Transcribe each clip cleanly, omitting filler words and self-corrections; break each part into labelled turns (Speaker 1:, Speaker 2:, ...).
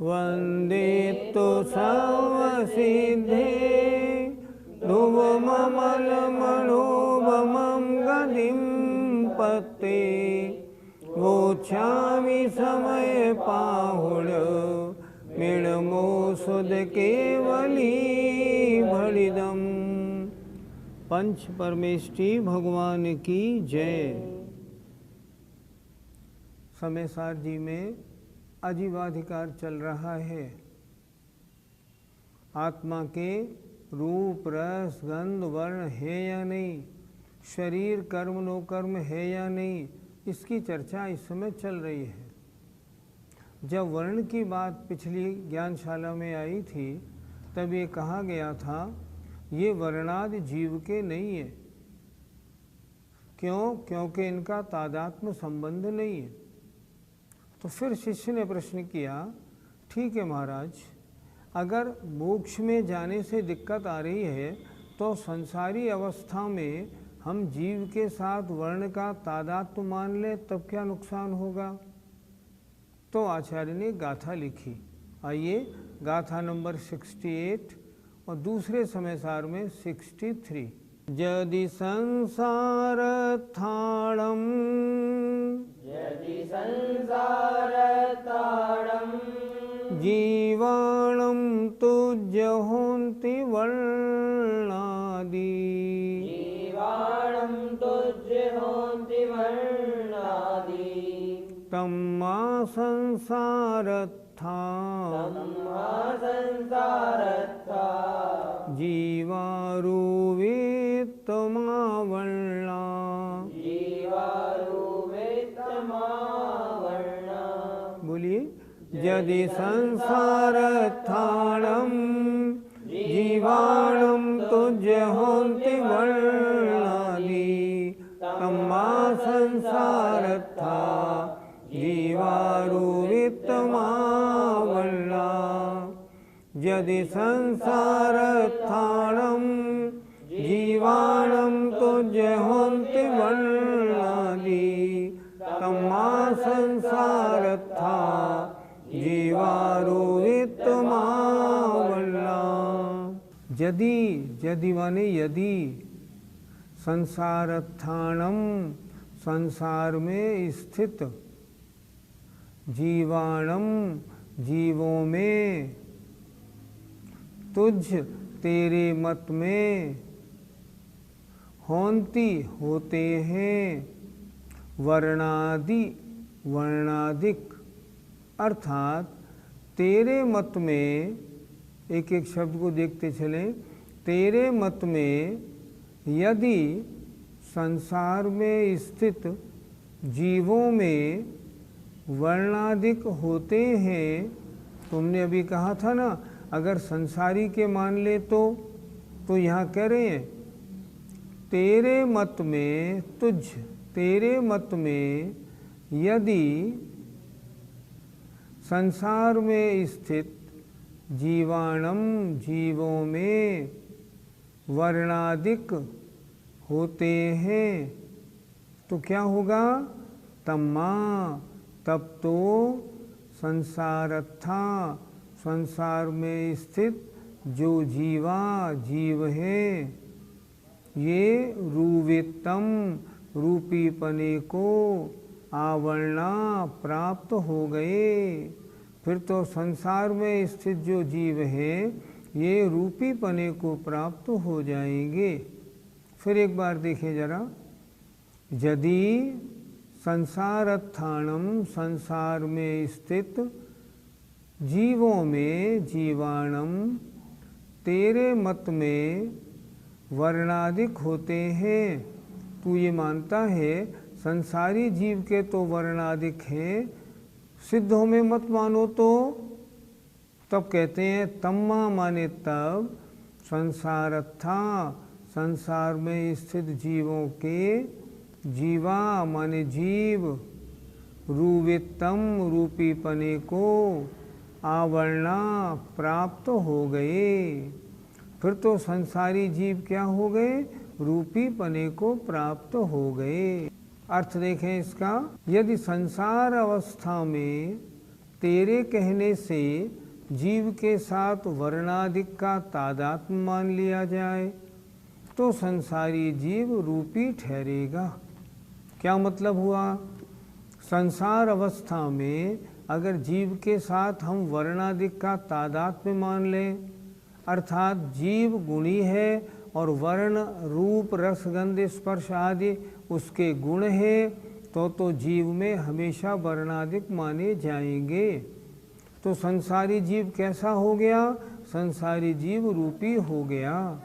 Speaker 1: वन्दितो सर्वसिद्धे ध्रुवममलमणोभमं गतिं पत्ते गोच्छामि समयपाहुड मृणमोषध केवली भणिदम्। पंच परमेष्टि भगवान की जय। समयसार जी में आजीवाधिकार चल रहा है। आत्मा के रूप रस गंध वर्ण है या नहीं, शरीर कर्म नो कर्म है या नहीं, इसकी चर्चा इस समय चल रही है। जब वर्ण की बात पिछली ज्ञानशाला में आई थी तब ये कहा गया था ये वर्णादि जीव के नहीं है। क्यों? क्योंकि इनका तादात्म्य संबंध नहीं है। तो फिर शिष्य ने प्रश्न किया, ठीक है महाराज, अगर मोक्ष में जाने से दिक्कत आ रही है तो संसारी अवस्था में हम जीव के साथ वर्ण का तादात्म्य मान लें तब क्या नुकसान होगा? तो आचार्य ने गाथा लिखी। आइए गाथा नंबर 68 और दूसरे समयसार में 63। यदि संसारथाणम् जीवाणं तुज्यहोन्ति वर्णादि तम्मा संसारथा जीवारुवेत्तमा वर्णा। बोलिए, यदि संसारथाणम् जीवाणं तुज्यहोन्ति वर्णादि तम्मा संसारथा जीवारुवेत्तमा वर्णा। यदि संसारथाणम् जीवाणं तुज्यहोन्ति वर्णादि तम्मा संसारथा जीवारुवेत्तमा वर्णा। यदि, यदि माने यदि, संसारथाणम संसार में स्थित, जीवाणम जीवों में, तुझ तेरे मत में, होन्ति होते हैं, वर्णादि वर्णादिक, अर्थात तेरे मत में, एक एक शब्द को देखते चलें, तेरे मत में यदि संसार में स्थित जीवों में वर्णादिक होते हैं, तुमने अभी कहा था ना अगर संसारी के मान ले तो यहाँ कह रहे हैं तेरे मत में, तुझ तेरे मत में यदि संसार में स्थित जीवाणम जीवों में वर्णादिक होते हैं तो क्या होगा? तम्मा तब तो संसारथा संसार में स्थित जो जीवा जीव हैं ये रूवितम रूपीपने को आवरणा प्राप्त हो गए। फिर तो संसार में स्थित जो जीव हैं ये रूपीपने को प्राप्त हो जाएंगे। फिर एक बार देखिए जरा, यदि संसारत्थानम संसार में स्थित जीवों में जीवाणम तेरे मत में वर्णादिक होते हैं तू ये मानता है संसारी जीव के तो वर्णादिक हैं, सिद्धों में मत मानो तो तब कहते हैं तम्मा माने तब संसारत्था, संसार में स्थित जीवों के, जीवा माने जीव, रूवितम रूपीपने को आवरणा प्राप्त हो गए। फिर तो संसारी जीव क्या हो गए? रूपीपने को प्राप्त हो गए। अर्थ देखें इसका, यदि संसार अवस्था में तेरे कहने से जीव के साथ वर्णादिक का तादात्म्य मान लिया जाए तो संसारी जीव रूपी ठहरेगा। क्या मतलब हुआ? संसार अवस्था में अगर जीव के साथ हम वर्णादिक का तादात्म्य मान लें, अर्थात जीव गुणी है और वर्ण रूप रस गंध स्पर्श आदि उसके गुण है, तो जीव में हमेशा वर्णादिक माने जाएंगे। तो संसारी जीव कैसा हो गया? संसारी जीव रूपी हो गया।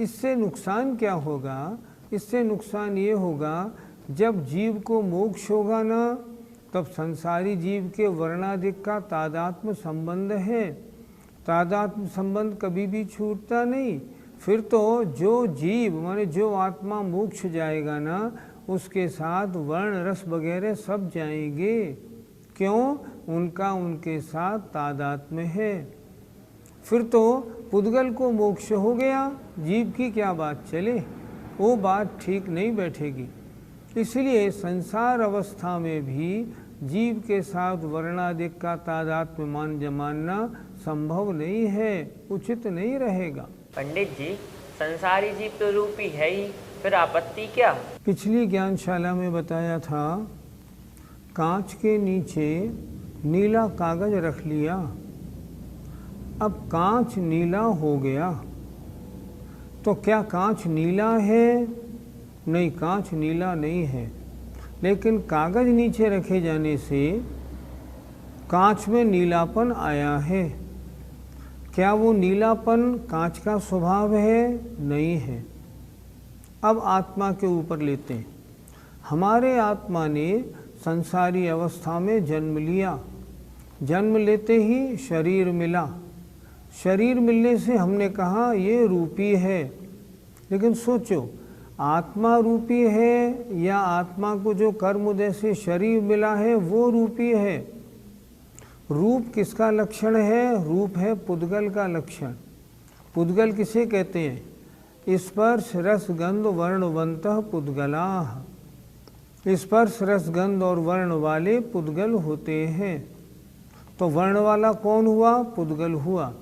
Speaker 1: इससे नुकसान क्या होगा? इससे नुकसान ये होगा जब जीव को मोक्ष होगा ना, तब संसारी जीव के वर्णादिक का तादात्म्य संबंध है। तादात्म्य संबंध कभी भी छूटता नहीं। फिर तो जो जीव माने जो आत्मा मोक्ष जाएगा ना, उसके साथ वर्ण रस वगैरह सब जाएंगे। क्यों? उनका उनके साथ तादात्म्य है। फिर तो पुद्गल को मोक्ष हो गया, जीव की क्या बात चले? वो बात ठीक नहीं बैठेगी। इसलिए संसार अवस्था में भी जीव के साथ वर्णादिक का तादात्म्य मानना संभव नहीं है, उचित नहीं रहेगा।
Speaker 2: पंडित जी, संसारी जीव तो रूपी है ही, फिर आपत्ति क्या?
Speaker 1: पिछली ज्ञानशाला में बताया था, कांच के नीचे नीला कागज रख लिया। अब कांच नीला हो गया तो क्या कांच नीला है? नहीं, कांच नीला नहीं है, लेकिन कागज नीचे रखे जाने से कांच में नीलापन आया है। क्या वो नीलापन कांच का स्वभाव है? नहीं है। अब आत्मा के ऊपर लेते हैं। हमारे आत्मा ने संसारी अवस्था में जन्म लिया। जन्म लेते ही शरीर मिला। शरीर मिलने से हमने कहा ये रूपी है। लेकिन सोचो, आत्मा रूपी है या आत्मा को जो कर्म उदय से शरीर मिला है वो रूपी है? रूप किसका लक्षण है? रूप है पुद्गल का लक्षण। पुद्गल किसे कहते हैं? स्पर्श रस गंध वर्णवंतः पुद्गलाः। स्पर्श रस गंध और वर्ण वाले पुद्गल होते हैं। तो वर्ण वाला कौन हुआ? पुद्गल हुआ।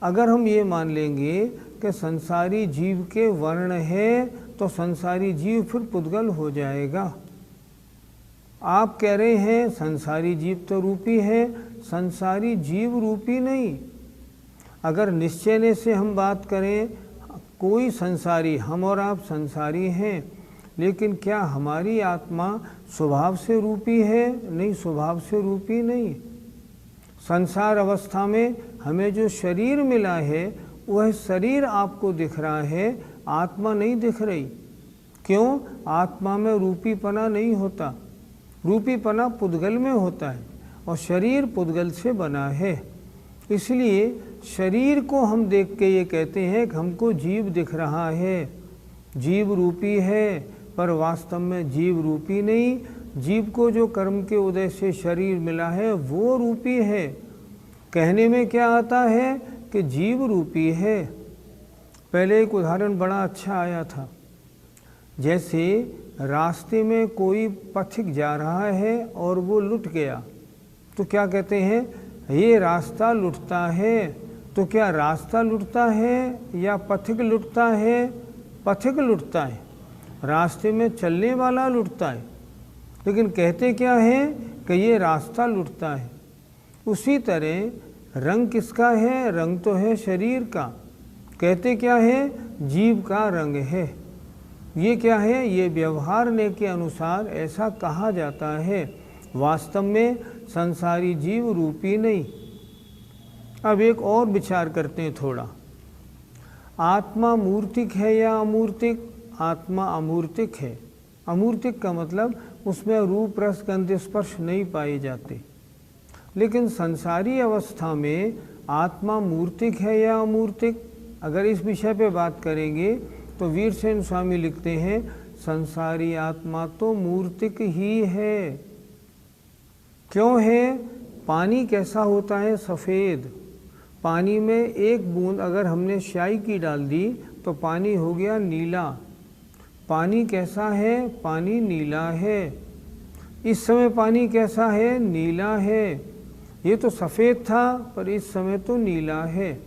Speaker 1: अगर हम ये मान लेंगे कि संसारी जीव के वर्ण है तो संसारी जीव फिर पुद्गल हो जाएगा। आप कह रहे हैं संसारी जीव तो रूपी है, संसारी जीव रूपी नहीं। अगर निश्चय से हम बात करें, कोई संसारी, हम और आप संसारी हैं, लेकिन क्या हमारी आत्मा स्वभाव से रूपी है? नहीं, स्वभाव से रूपी नहीं। संसार अवस्था में हमें जो शरीर मिला है वह शरीर आपको दिख रहा है, आत्मा नहीं दिख रही। क्यों? आत्मा में रूपीपना नहीं होता। रूपीपना पुद्गल में होता है और शरीर पुद्गल से बना है। इसलिए शरीर को हम देख के ये कहते हैं कि हमको जीव दिख रहा है, जीव रूपी है, पर वास्तव में जीव रूपी नहीं। जीव को जो कर्म के उदय से शरीर मिला है वो रूपी है। कहने में क्या आता है कि जीव रूपी है। पहले एक उदाहरण बड़ा अच्छा आया था। जैसे रास्ते में कोई पथिक जा रहा है और वो लुट गया, तो क्या कहते हैं? ये रास्ता लुटता है। तो क्या रास्ता लुटता है या पथिक लुटता है? पथिक लुटता है, रास्ते में चलने वाला लुटता है। लेकिन कहते क्या है कि ये रास्ता लुटता है। उसी तरह रंग किसका है? रंग तो है शरीर का। कहते क्या है? जीव का रंग है। ये क्या है? ये व्यवहारने के अनुसार ऐसा कहा जाता है। वास्तव में संसारी जीव रूपी नहीं। अब एक और विचार करते हैं थोड़ा। आत्मा मूर्तिक है या अमूर्तिक? आत्मा अमूर्तिक है। अमूर्तिक का मतलब उसमें रूप रस गंध स्पर्श नहीं पाए जाते। लेकिन संसारी अवस्था में आत्मा मूर्तिक है या अमूर्तिक, अगर इस विषय पे बात करेंगे तो वीरसेन स्वामी लिखते हैं संसारी आत्मा तो मूर्तिक ही है। क्यों है? पानी कैसा होता है? सफ़ेद। पानी में एक बूंद अगर हमने स्याही की डाल दी तो पानी हो गया नीला। पानी कैसा है? पानी नीला है। इस समय पानी कैसा है? नीला है। ये तो सफ़ेद था पर इस समय तो नीला है।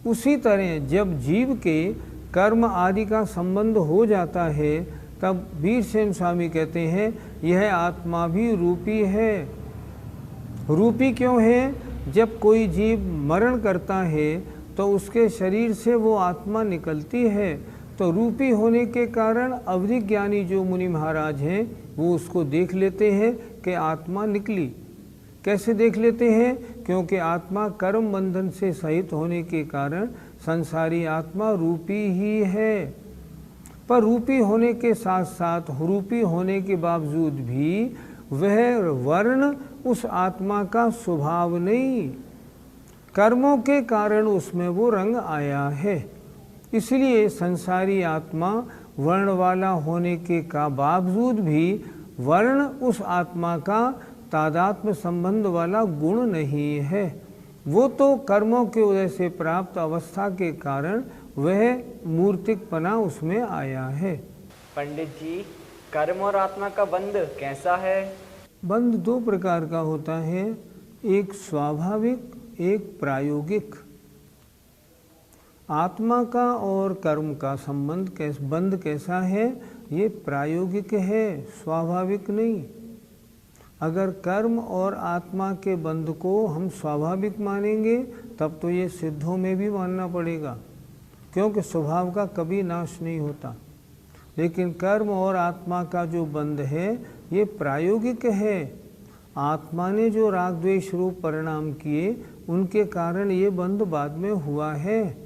Speaker 1: उसी तरह जब जीव के कर्म आदि का संबंध हो जाता है तब वीरसेन स्वामी कहते हैं यह आत्मा भी रूपी है। रूपी क्यों है? जब कोई जीव मरण करता है तो उसके शरीर से वो आत्मा निकलती है, तो रूपी होने के कारण अवधि ज्ञानी जो मुनि महाराज हैं वो उसको देख लेते हैं कि आत्मा निकली। कैसे देख लेते हैं? क्योंकि आत्मा कर्म बंधन से सहित होने के कारण संसारी आत्मा रूपी ही है। पर रूपी होने के साथ साथ रूपी होने के बावजूद भी वह वर्ण उस आत्मा का स्वभाव नहीं, कर्मों के कारण उसमें वो रंग आया है। इसलिए संसारी आत्मा वर्ण वाला होने के का बावजूद भी वर्ण उस आत्मा का तादात्म्य संबंध वाला गुण नहीं है। वो तो कर्मों के उदय से प्राप्त अवस्था के कारण वह मूर्तिकपना उसमें आया है।
Speaker 3: पंडित जी, कर्म और आत्मा का बंध कैसा है?
Speaker 1: बंध दो प्रकार का होता है, एक स्वाभाविक, एक प्रायोगिक। आत्मा का और कर्म का संबंध बंध कैसा है? ये प्रायोगिक है, स्वाभाविक नहीं। अगर कर्म और आत्मा के बंध को हम स्वाभाविक मानेंगे तब तो ये सिद्धों में भी मानना पड़ेगा, क्योंकि स्वभाव का कभी नाश नहीं होता। लेकिन कर्म और आत्मा का जो बंध है ये प्रायोगिक है। आत्मा ने जो राग द्वेष रूप परिणाम किए उनके कारण ये बंध बाद में हुआ है।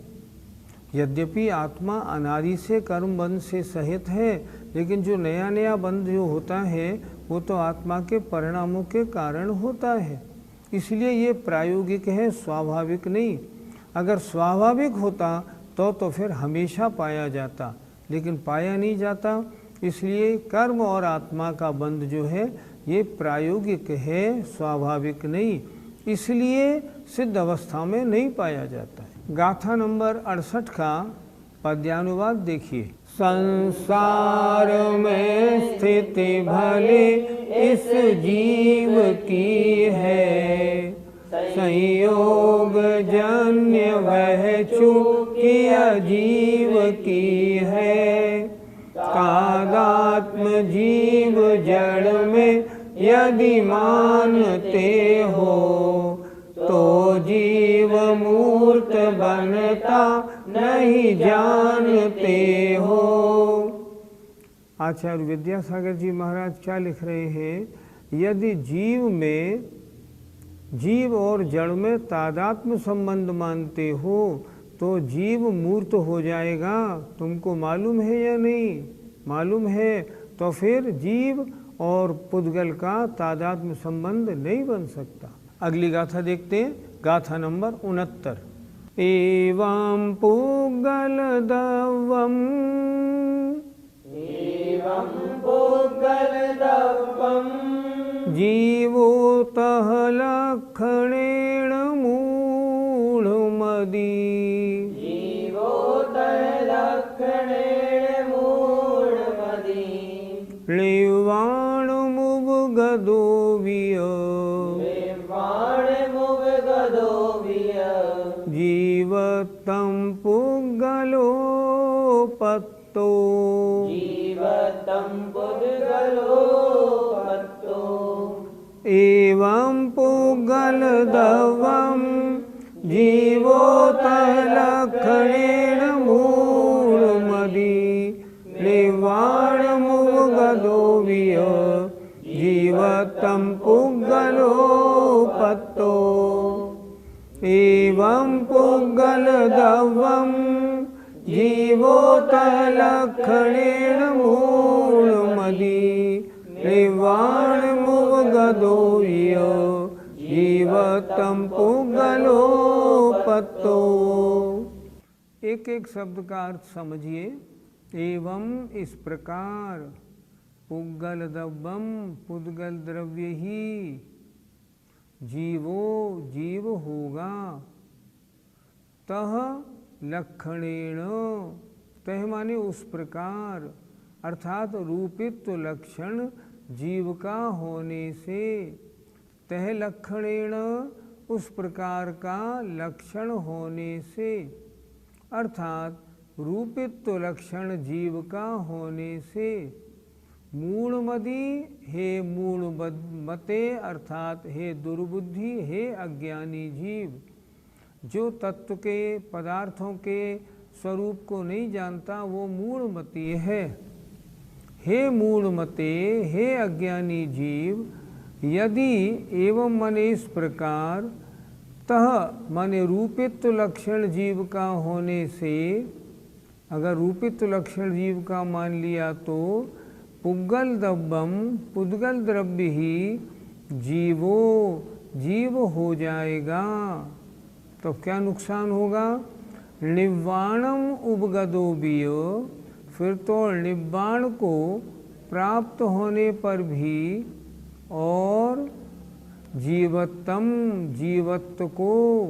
Speaker 1: यद्यपि आत्मा अनादि से कर्म बंध से सहित है, लेकिन जो नया नया बंध जो होता है वो तो आत्मा के परिणामों के कारण होता है। इसलिए ये प्रायोगिक है, स्वाभाविक नहीं। अगर स्वाभाविक होता तो फिर हमेशा पाया जाता, लेकिन पाया नहीं जाता। इसलिए कर्म और आत्मा का बंध जो है ये प्रायोगिक है, स्वाभाविक नहीं। इसलिए सिद्ध अवस्था में नहीं पाया जाता है। गाथा नंबर 68 का पद्यानुवाद देखिए। संसार में स्थिति भले इस जीव की है, संयोग जन्य वह चूकी अजीव की है। तादात्म्य जीव जड़ में यदि मानते हो, तो जीव मूर्त बनता नहीं जानते हो। आचार्य विद्यासागर जी महाराज क्या लिख रहे हैं? यदि जीव और जड़ में तादात्म्य संबंध मानते हो तो जीव मूर्त हो जाएगा। तुमको मालूम है या नहीं? मालूम है तो फिर जीव और पुद्गल का तादात्म्य संबंध नहीं बन सकता। अगली गाथा देखते हैं, गाथा नंबर 69। एवं पुद्गल दवम, जीवोतः लक्षणेन मूढमदी, क्लीवाणमुपगतो विय, जीवतं पुद्गलोपत्तो, एवं पुद्गलदवं जीवोतः लक्षणेन मूढमदी, क्लीवाणमुपगतो विय, जीवतं पुद्गलोपत्तो। एवं पुद्गलदवं जीवोतः जीवोतलक्षणेन मूलमदि निर्वाणमुपगतो यो जीवतं पुद्गलोपत्तो। एक एक शब्द का अर्थ समझिए। एवं इस प्रकार, पुद्गल द्रव्यम पुद्गल द्रव्य ही, जीवो जीव होगा, तह लक्षणेन, तह माने उस प्रकार, अर्थात रूपित्व लक्षण जीव का होने से, तह लक्षणेन उस प्रकार का लक्षण होने से, अर्थात रूपित्व लक्षण जीव का होने से, मूढ़मदि हे मूढ़मते अर्थात हे दुर्बुद्धि, हे अज्ञानी जीव, जो तत्व के पदार्थों के स्वरूप को नहीं जानता वो मूढ़मती है। हे मूढ़मते, हे अज्ञानी जीव, यदि एवं मने इस प्रकार, तह माने रूपित्व लक्षण जीव का होने से, अगर रूपित्व लक्षण जीव का मान लिया तो पुद्गल द्रव्यम पुद्गल द्रव्य ही जीवो जीव हो जाएगा। तो क्या नुकसान होगा? निव्वाणम उपगतो बियो, फिर तो निव्वाण को प्राप्त होने पर भी और जीवत्तम जीवत्व को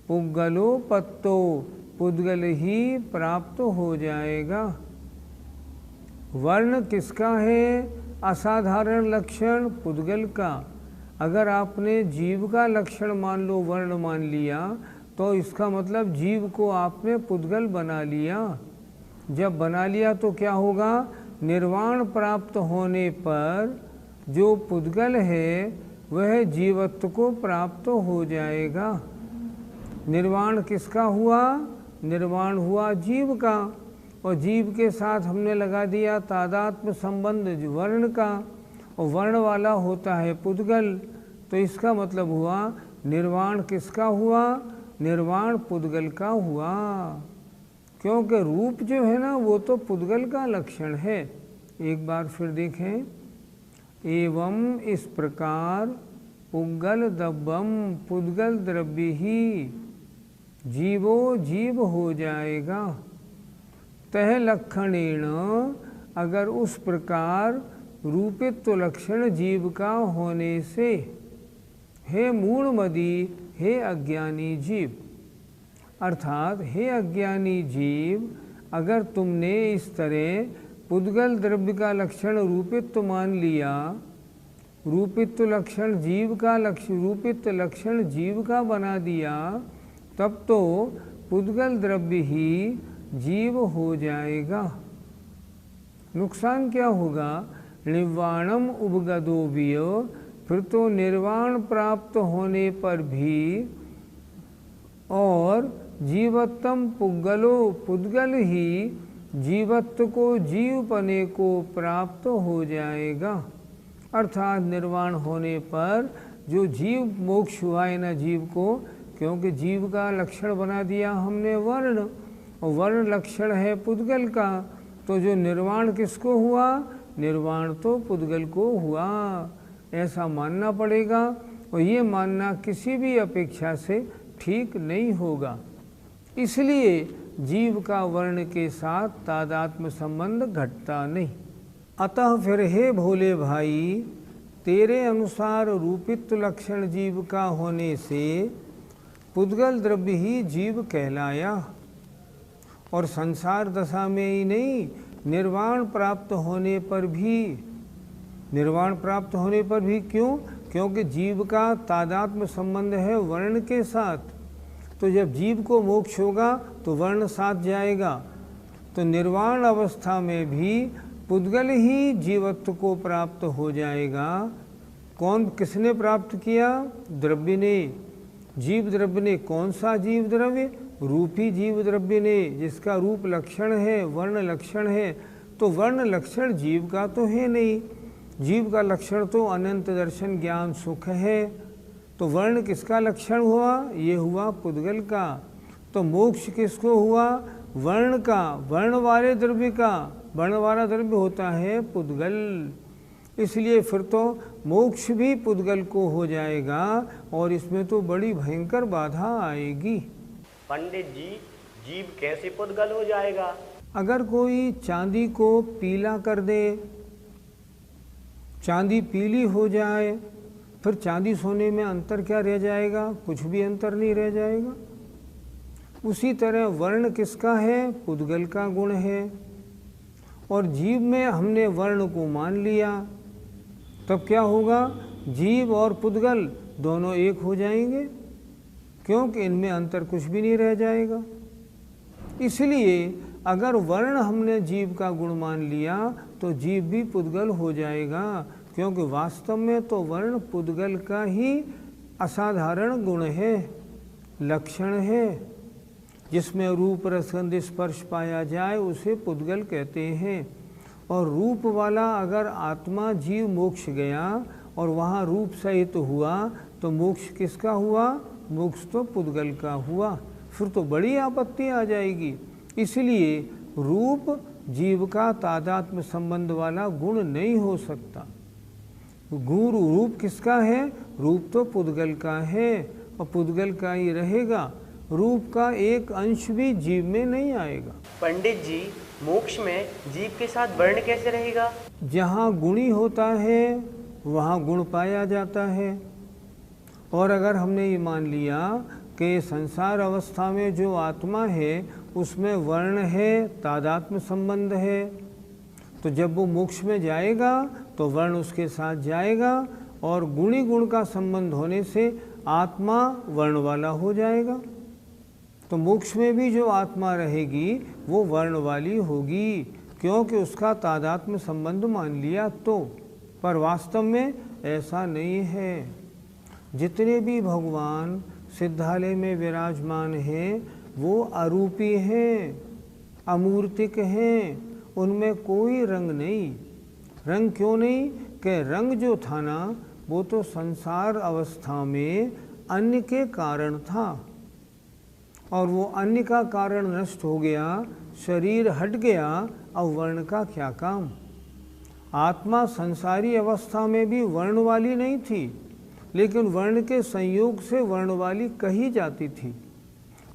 Speaker 1: पुद्गलोपत्तो पुद्गल ही प्राप्त हो जाएगा। वर्ण किसका है? असाधारण लक्षण पुद्गल का। अगर आपने जीव का लक्षण मान लो, वर्ण मान लिया, तो इसका मतलब जीव को आपने पुद्गल बना लिया। जब बना लिया तो क्या होगा? निर्वाण प्राप्त होने पर जो पुद्गल है वह जीवत्व को प्राप्त हो जाएगा। निर्वाण किसका हुआ? निर्वाण हुआ जीव का, और जीव के साथ हमने लगा दिया तादात्म्य संबंध वर्ण का, और वर्ण वाला होता है पुद्गल। तो इसका मतलब हुआ निर्वाण किसका हुआ? निर्वाण पुद्गल का हुआ, क्योंकि रूप जो है ना वो तो पुद्गल का लक्षण है। एक बार फिर देखें, एवं इस प्रकार पुद्गल द्रव्यम पुद्गल द्रव्य ही जीवो जीव हो जाएगा। तह लक्षणेन, अगर उस प्रकार रूपित्व लक्षण जीव का होने से, हे मूढ़मदि, हे अज्ञानी जीव, अर्थात हे अज्ञानी जीव, अगर तुमने इस तरह पुद्गल द्रव्य का लक्षण रूपित्व मान लिया, रूपित्व लक्षण जीव का रूपित्व लक्षण जीव का बना दिया, तब तो पुद्गल द्रव्य ही जीव हो जाएगा। नुकसान क्या होगा? निर्वाणम उपगतो बियो, फिर तो निर्वाण प्राप्त होने पर भी और जीवत्तम पुद्गलो पुद्गल ही जीवत्व को जीवपने को प्राप्त हो जाएगा। अर्थात निर्वाण होने पर जो जीव मोक्ष हुआ है ना जीव को, क्योंकि जीव का लक्षण बना दिया हमने वर्ण, और वर्ण लक्षण है पुद्गल का, तो जो निर्वाण किसको हुआ? निर्वाण तो पुद्गल को हुआ, ऐसा मानना पड़ेगा। और ये मानना किसी भी अपेक्षा से ठीक नहीं होगा। इसलिए जीव का वर्ण के साथ तादात्म्य संबंध घटता नहीं। अतः फिर हे भोले भाई, तेरे अनुसार रूपित्व लक्षण जीव का होने से पुद्गल द्रव्य ही जीव कहलाया, और संसार दशा में ही नहीं, निर्वाण प्राप्त होने पर भी, निर्वाण प्राप्त होने पर भी क्यों? क्योंकि जीव का तादात्म्य संबंध है वर्ण के साथ। तो जब जीव को मोक्ष होगा तो वर्ण साथ जाएगा, तो निर्वाण अवस्था में भी पुद्गल ही जीवत्व को प्राप्त हो जाएगा। कौन किसने प्राप्त किया? द्रव्य ने, जीव द्रव्य ने। कौन सा जीव द्रव्य? रूपी जीव द्रव्य ने, जिसका रूप लक्षण है, वर्ण लक्षण है। तो वर्ण लक्षण जीव का तो है नहीं, जीव का लक्षण तो अनंत दर्शन ज्ञान सुख है। तो वर्ण किसका लक्षण हुआ? ये हुआ पुद्गल का। तो मोक्ष किसको हुआ? वर्ण का, वर्ण वाले द्रव्य का, वर्ण वाला द्रव्य होता है पुद्गल। इसलिए फिर तो मोक्ष भी पुद्गल को हो जाएगा और इसमें तो बड़ी भयंकर बाधा आएगी।
Speaker 3: पंडित जी, जीव कैसे पुद्गल हो जाएगा?
Speaker 1: अगर कोई चांदी को पीला कर दे, चांदी पीली हो जाए, फिर चांदी सोने में अंतर क्या रह जाएगा? कुछ भी अंतर नहीं रह जाएगा। उसी तरह वर्ण किसका है? पुद्गल का गुण है। और जीव में हमने वर्ण को मान लिया, तब क्या होगा? जीव और पुद्गल दोनों एक हो जाएंगे, क्योंकि इनमें अंतर कुछ भी नहीं रह जाएगा। इसलिए अगर वर्ण हमने जीव का गुण मान लिया तो जीव भी पुद्गल हो जाएगा, क्योंकि वास्तव में तो वर्ण पुद्गल का ही असाधारण गुण है, लक्षण है। जिसमें रूप रसगंध स्पर्श पाया जाए उसे पुद्गल कहते हैं। और रूप वाला अगर आत्मा जीव मोक्ष गया और वहाँ रूप सहित हुआ तो मोक्ष किसका हुआ? मोक्ष तो पुद्गल का हुआ। फिर तो बड़ी आपत्ति आ जाएगी। इसलिए रूप जीव का तादात्म्य संबंध वाला गुण नहीं हो सकता। गुरु रूप किसका है? रूप तो पुद्गल का है और पुद्गल का ही रहेगा। रूप का एक अंश भी जीव में नहीं आएगा।
Speaker 2: पंडित जी, मोक्ष में जीव के साथ वर्ण कैसे रहेगा?
Speaker 1: जहाँ गुणी होता है वहाँ गुण पाया जाता है। और अगर हमने ये मान लिया कि संसार अवस्था में जो आत्मा है उसमें वर्ण है, तादात्म्य संबंध है, तो जब वो मोक्ष में जाएगा तो वर्ण उसके साथ जाएगा और गुणी गुण का संबंध होने से आत्मा वर्ण वाला हो जाएगा। तो मोक्ष में भी जो आत्मा रहेगी वो वर्ण वाली होगी, क्योंकि उसका तादात्म्य संबंध मान लिया तो। पर वास्तव में ऐसा नहीं है। जितने भी भगवान सिद्धालय में विराजमान हैं वो अरूपी हैं, अमूर्तिक हैं, उनमें कोई रंग नहीं। रंग क्यों नहीं? कि रंग जो था ना वो तो संसार अवस्था में अन्य के कारण था और वो अन्य का कारण नष्ट हो गया, शरीर हट गया, अब वर्ण का क्या काम? आत्मा संसारी अवस्था में भी वर्ण वाली नहीं थी, लेकिन वर्ण के संयोग से वर्ण वाली कही जाती थी।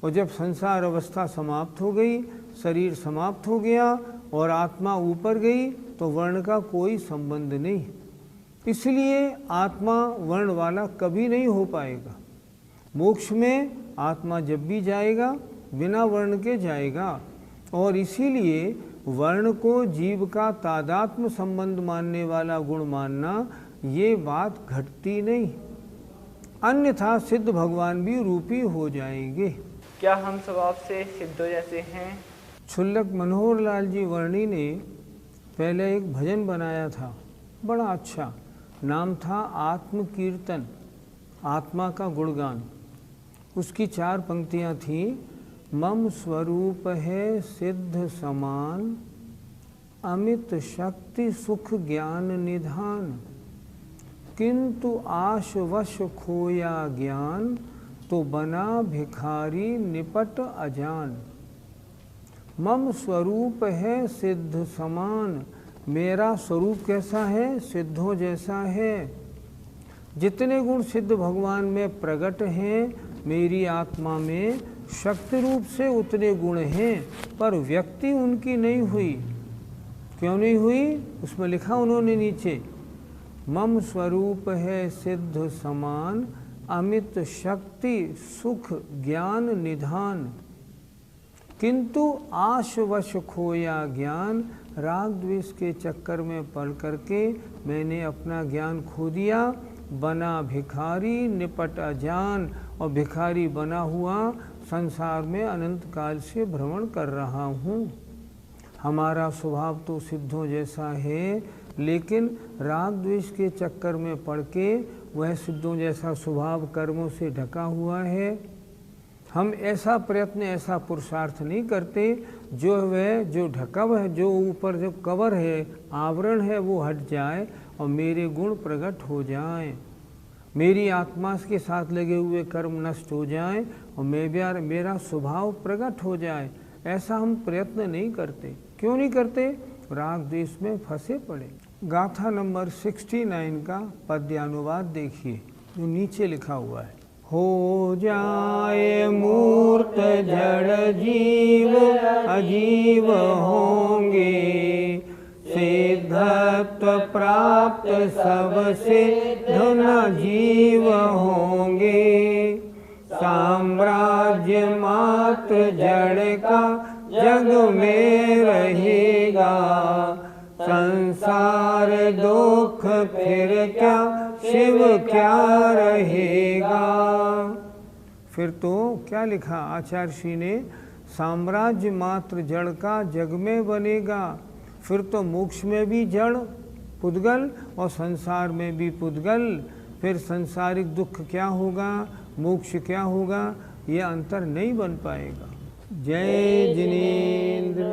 Speaker 1: और जब संसार अवस्था समाप्त हो गई, शरीर समाप्त हो गया और आत्मा ऊपर गई तो वर्ण का कोई संबंध नहीं। इसलिए आत्मा वर्ण वाला कभी नहीं हो पाएगा। मोक्ष में आत्मा जब भी जाएगा बिना वर्ण के जाएगा। और इसीलिए वर्ण को जीव का तादात्म्य संबंध मानने वाला गुण मानना ये बात घटती नहीं, अन्यथा सिद्ध भगवान भी रूपी हो जाएंगे।
Speaker 3: क्या हम स्वभाव से सिद्धों जैसे हैं?
Speaker 1: क्षुल्लक मनोहर लाल जी वर्णी ने पहले एक भजन बनाया था, बड़ा अच्छा, नाम था आत्म कीर्तन, आत्मा का गुणगान। उसकी 4 पंक्तियाँ थीं। मम स्वरूप है सिद्ध समान, अमित शक्ति सुख ज्ञान निधान, किंतु आश वश खोया ज्ञान, तो बना भिखारी निपट अजान। मम स्वरूप है सिद्ध समान, मेरा स्वरूप कैसा है? सिद्धों जैसा है। जितने गुण सिद्ध भगवान में प्रकट हैं मेरी आत्मा में शक्ति रूप से उतने गुण हैं, पर व्यक्ति उनकी नहीं हुई। क्यों नहीं हुई? उसमें लिखा उन्होंने नीचे, मम स्वरूप है सिद्ध समान, अमित शक्ति सुख ज्ञान निधान, किंतु आश वश खोया ज्ञान। राग द्वेष के चक्कर में पड़ करके मैंने अपना ज्ञान खो दिया, बना भिखारी निपट अजान, और भिखारी बना हुआ संसार में अनंत काल से भ्रमण कर रहा हूँ। हमारा स्वभाव तो सिद्धों जैसा है, लेकिन राग द्वेष के चक्कर में पड़ के वह सिद्धों जैसा स्वभाव कर्मों से ढका हुआ है। हम ऐसा प्रयत्न, ऐसा पुरुषार्थ नहीं करते जो वह जो ढकव है, जो ऊपर जो कवर है, आवरण है, वो हट जाए और मेरे गुण प्रकट हो जाएं, मेरी आत्मा के साथ लगे हुए कर्म नष्ट हो जाएं और मेरा स्वभाव प्रकट हो जाए। ऐसा हम प्रयत्न नहीं करते। क्यों नहीं करते? राग द्वेष में फंसे पड़े। गाथा नंबर 69 का पद्यानुवाद देखिए जो नीचे लिखा हुआ है। हो जाए मूर्त जड़ जीव अजीव होंगे, सिद्धत्व प्राप्त सबसे धन जीव होंगे। साम्राज्य मात्र जड़ का जग में रहेगा, संसार दुख फिर क्या शिव क्या रहेगा। फिर तो क्या लिखा आचार्य श्री ने? साम्राज्य मात्र जड़ का जग में बनेगा, फिर तो मोक्ष में भी जड़ पुद्गल और संसार में भी पुद्गल। फिर संसारिक दुख क्या होगा, मोक्ष क्या होगा, ये अंतर नहीं बन पाएगा। जय जिनेंद्र।